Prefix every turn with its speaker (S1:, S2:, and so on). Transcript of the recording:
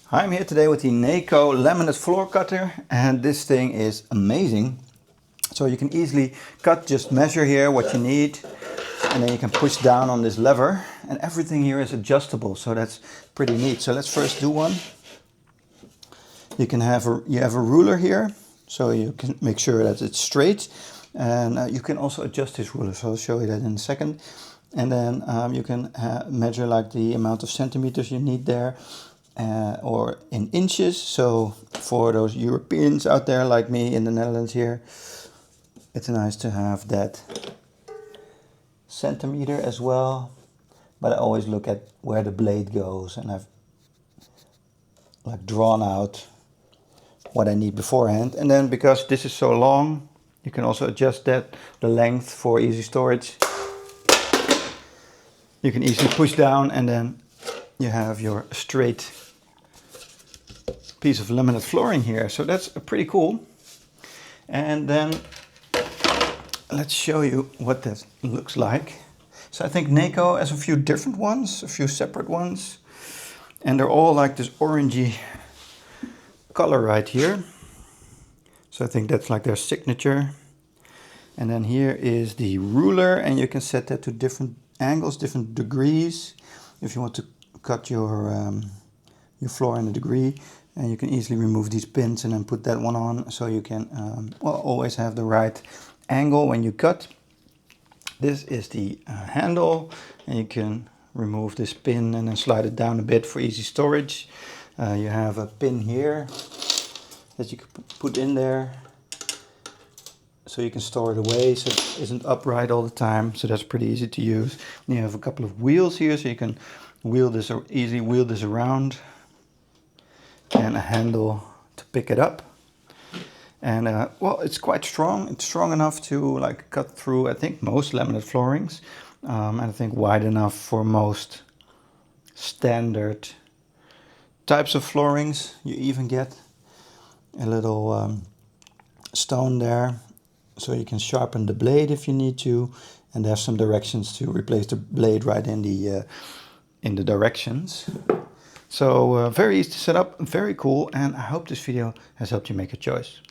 S1: I'm here today with the Neko Laminate Floor Cutter, and this thing is amazing. So you can easily cut, just measure here what you need, and then you can push down on this lever, and everything here is adjustable, so that's pretty neat. So let's first do one. You have a ruler here, so you can make sure that it's straight, and you can also adjust this ruler, so I'll show you that in a second. And then you can measure like the amount of centimeters you need there, or in inches. So for those Europeans out there like me in the Netherlands here, it's nice to have that centimeter as well. But I always look at where the blade goes, and I've like drawn out what I need beforehand. And then because this is so long, you can also adjust the length for easy storage. You can easily push down, and then you have your straight piece of laminate flooring here. So that's pretty cool. And then let's show you what that looks like. So I think Neko has a few different ones, a few separate ones, and they're all like this orangey color right here. So I think that's like their signature. And then here is the ruler, and you can set that to different angles, different degrees, if you want to cut your floor in a degree. And you can easily remove these pins and then put that one on, so you can always have the right angle when you cut. This is the handle, and you can remove this pin and then slide it down a bit for easy storage. You have a pin here that you can put in there, so you can store it away so it isn't upright all the time. So that's pretty easy to use. And you have a couple of wheels here, so you can easily wheel this around, and a handle to pick it up. And well, it's quite strong. It's strong enough to like cut through, I think, most laminate floorings, and I think wide enough for most standard types of floorings. You even get a little stone there, so you can sharpen the blade if you need to, and there's some directions to replace the blade right in the directions. So very easy to set up, very cool, and I hope this video has helped you make a choice.